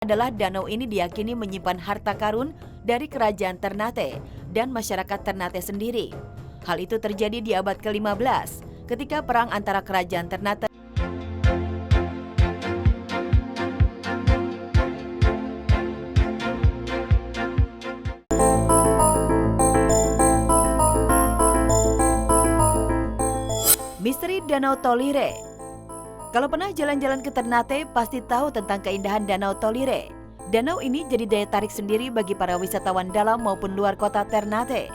adalah danau ini diyakini menyimpan harta karun dari kerajaan Ternate dan masyarakat Ternate sendiri. Hal itu terjadi di abad ke-15 ketika perang antara kerajaan Ternate Misteri Danau Tolire. Kalau pernah jalan-jalan ke Ternate, pasti tahu tentang keindahan Danau Tolire. Danau ini jadi daya tarik sendiri bagi para wisatawan dalam maupun luar kota Ternate.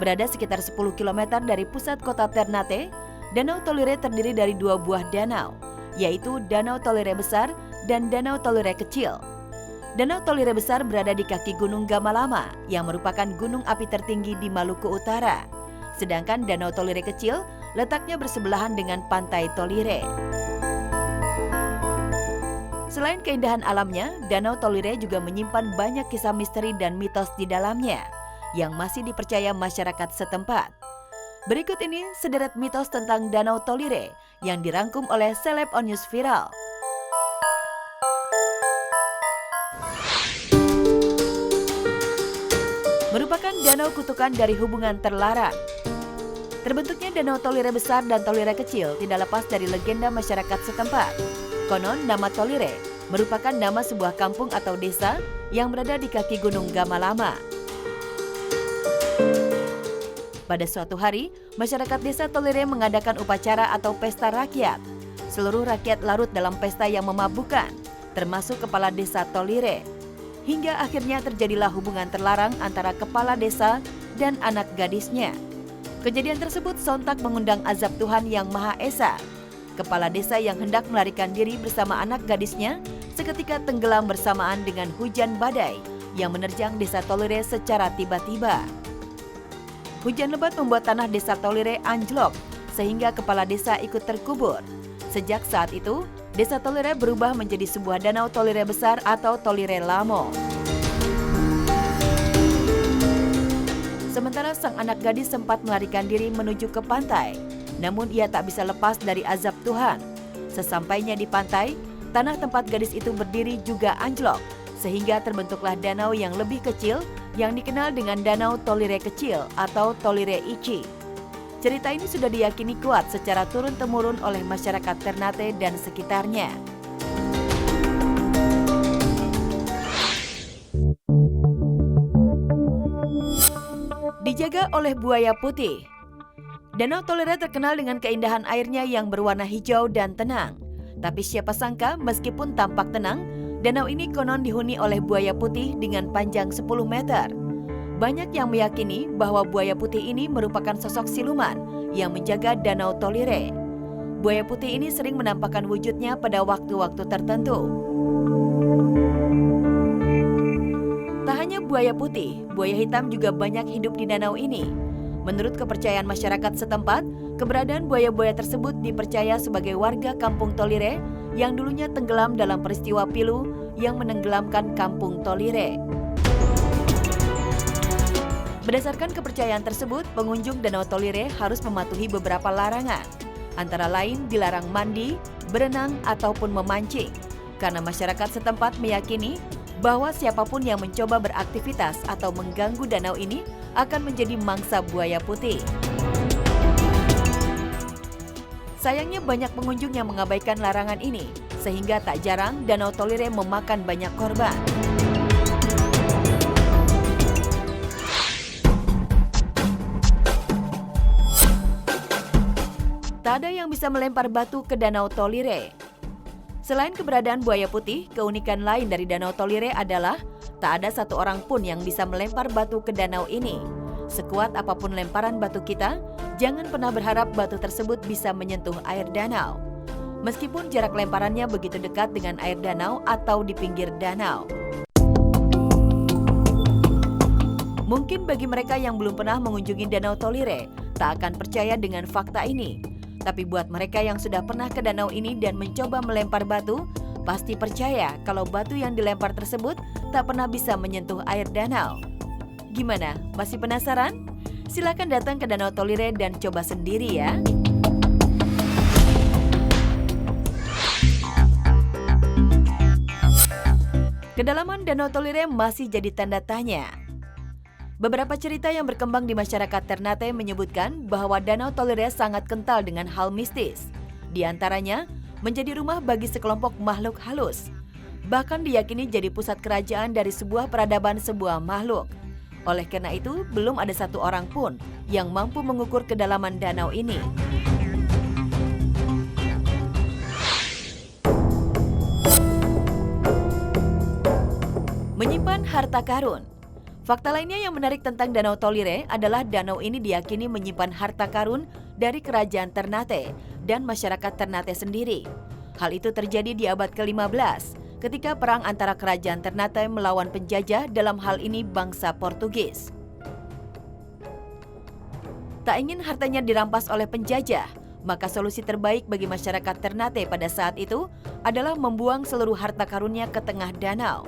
Berada sekitar 10 km dari pusat kota Ternate, Danau Tolire terdiri dari dua buah danau, yaitu Danau Tolire Besar dan Danau Tolire Kecil. Danau Tolire Besar berada di kaki Gunung Gamalama, yang merupakan gunung api tertinggi di Maluku Utara. Sedangkan Danau Tolire Kecil letaknya bersebelahan dengan Pantai Tolire. Selain keindahan alamnya, Danau Tolire juga menyimpan banyak kisah misteri dan mitos di dalamnya yang masih dipercaya masyarakat setempat. Berikut ini sederet mitos tentang Danau Tolire yang dirangkum oleh Seleb on News Viral. Merupakan danau kutukan dari hubungan terlarang. Terbentuknya Danau Tolire Besar dan Tolire Kecil tidak lepas dari legenda masyarakat setempat. Konon nama Tolire merupakan nama sebuah kampung atau desa yang berada di kaki Gunung Gamalama. Pada suatu hari, masyarakat desa Tolire mengadakan upacara atau pesta rakyat. Seluruh rakyat larut dalam pesta yang memabukkan, termasuk kepala desa Tolire. Hingga akhirnya terjadilah hubungan terlarang antara kepala desa dan anak gadisnya. Kejadian tersebut sontak mengundang azab Tuhan Yang Maha Esa. Kepala desa yang hendak melarikan diri bersama anak gadisnya seketika tenggelam bersamaan dengan hujan badai yang menerjang desa Tolire secara tiba-tiba. Hujan lebat membuat tanah desa Tolire anjlok sehingga kepala desa ikut terkubur. Sejak saat itu, desa Tolire berubah menjadi sebuah danau Tolire Besar atau Tolire Lamo. Sementara sang anak gadis sempat melarikan diri menuju ke pantai, namun ia tak bisa lepas dari azab Tuhan. Sesampainya di pantai, tanah tempat gadis itu berdiri juga anjlok, sehingga terbentuklah danau yang lebih kecil yang dikenal dengan Danau Tolire Kecil atau Tolire Ichi. Cerita ini sudah diyakini kuat secara turun-temurun oleh masyarakat Ternate dan sekitarnya. Dijaga oleh buaya putih. Danau Tolire terkenal dengan keindahan airnya yang berwarna hijau dan tenang. Tapi siapa sangka meskipun tampak tenang, danau ini konon dihuni oleh buaya putih dengan panjang 10 meter. Banyak yang meyakini bahwa buaya putih ini merupakan sosok siluman yang menjaga Danau Tolire. Buaya putih ini sering menampakkan wujudnya pada waktu-waktu tertentu. Tak hanya buaya putih, buaya hitam juga banyak hidup di danau ini. Menurut kepercayaan masyarakat setempat, keberadaan buaya-buaya tersebut dipercaya sebagai warga kampung Tolire yang dulunya tenggelam dalam peristiwa pilu yang menenggelamkan kampung Tolire. Berdasarkan kepercayaan tersebut, pengunjung Danau Tolire harus mematuhi beberapa larangan, antara lain dilarang mandi, berenang, ataupun memancing, karena masyarakat setempat meyakini bahwa siapapun yang mencoba beraktivitas atau mengganggu danau ini akan menjadi mangsa buaya putih. Sayangnya banyak pengunjung yang mengabaikan larangan ini, sehingga tak jarang Danau Tolire memakan banyak korban. Tak ada yang bisa melempar batu ke Danau Tolire. Selain keberadaan buaya putih, keunikan lain dari Danau Tolire adalah tak ada satu orang pun yang bisa melempar batu ke danau ini. Sekuat apapun lemparan batu kita, jangan pernah berharap batu tersebut bisa menyentuh air danau. Meskipun jarak lemparannya begitu dekat dengan air danau atau di pinggir danau. Mungkin bagi mereka yang belum pernah mengunjungi Danau Tolire, tak akan percaya dengan fakta ini. Tapi buat mereka yang sudah pernah ke danau ini dan mencoba melempar batu, pasti percaya kalau batu yang dilempar tersebut tak pernah bisa menyentuh air danau. Gimana? Masih penasaran? Silakan datang ke Danau Tolire dan coba sendiri ya. Kedalaman Danau Tolire masih jadi tanda tanya. Beberapa cerita yang berkembang di masyarakat Ternate menyebutkan bahwa Danau Tolire sangat kental dengan hal mistis. Di antaranya, menjadi rumah bagi sekelompok makhluk halus. Bahkan diyakini jadi pusat kerajaan dari sebuah peradaban sebuah makhluk. Oleh karena itu, belum ada satu orang pun yang mampu mengukur kedalaman danau ini. Menyimpan harta karun. Fakta lainnya yang menarik tentang Danau Tolire adalah danau ini diyakini menyimpan harta karun dari kerajaan Ternate dan masyarakat Ternate sendiri. Hal itu terjadi di abad ke-15 ketika perang antara kerajaan Ternate melawan penjajah, dalam hal ini bangsa Portugis. Tak ingin hartanya dirampas oleh penjajah, maka solusi terbaik bagi masyarakat Ternate pada saat itu adalah membuang seluruh harta karunnya ke tengah danau.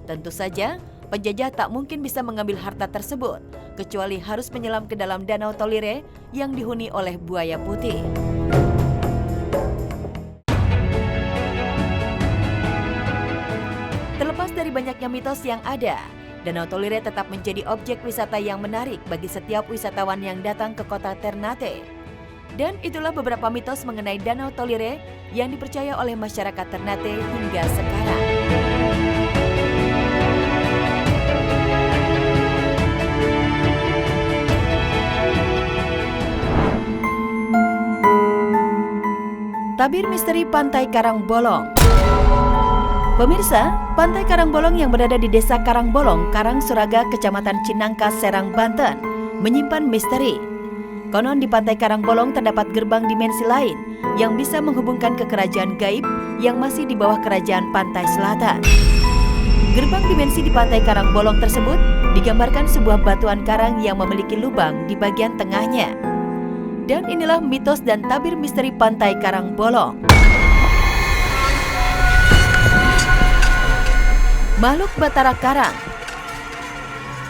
Tentu saja, penjajah tak mungkin bisa mengambil harta tersebut, kecuali harus menyelam ke dalam Danau Tolire yang dihuni oleh buaya putih. Terlepas dari banyaknya mitos yang ada, Danau Tolire tetap menjadi objek wisata yang menarik bagi setiap wisatawan yang datang ke kota Ternate. Dan itulah beberapa mitos mengenai Danau Tolire yang dipercaya oleh masyarakat Ternate hingga sekarang. Tabir misteri Pantai Karangbolong. Pemirsa, Pantai Karangbolong yang berada di Desa Karangbolong, Karangsuraga, Kecamatan Cinangka, Serang, Banten, menyimpan misteri. Konon di Pantai Karangbolong terdapat gerbang dimensi lain yang bisa menghubungkan ke kerajaan gaib yang masih di bawah kerajaan Pantai Selatan. Gerbang dimensi di Pantai Karangbolong tersebut digambarkan sebuah batuan karang yang memiliki lubang di bagian tengahnya. Dan inilah mitos dan tabir misteri Pantai Karangbolong. Makhluk Batara Karang.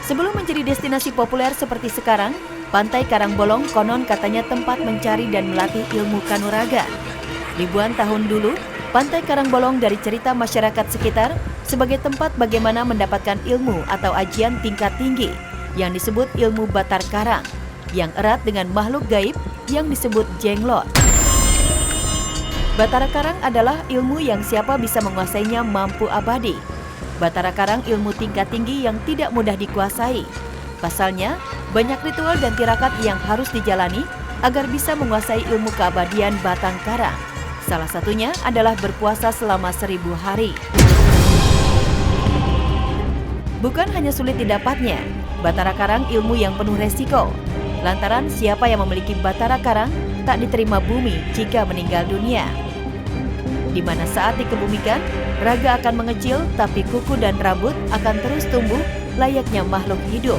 Sebelum menjadi destinasi populer seperti sekarang, Pantai Karangbolong konon katanya tempat mencari dan melatih ilmu kanuragan. Ribuan tahun dulu, Pantai Karangbolong dari cerita masyarakat sekitar sebagai tempat bagaimana mendapatkan ilmu atau ajian tingkat tinggi yang disebut ilmu Batar Karang, yang erat dengan makhluk gaib yang disebut jenglot. Batara Karang adalah ilmu yang siapa bisa menguasainya mampu abadi. Batara Karang ilmu tingkat tinggi yang tidak mudah dikuasai. Pasalnya, banyak ritual dan tirakat yang harus dijalani agar bisa menguasai ilmu keabadian Batang Karang. Salah satunya adalah berpuasa selama 1000 hari. Bukan hanya sulit didapatnya, Batara Karang ilmu yang penuh resiko. Lantaran siapa yang memiliki Batara Karang tak diterima bumi jika meninggal dunia. Di mana saat dikebumikan, raga akan mengecil tapi kuku dan rambut akan terus tumbuh layaknya makhluk hidup.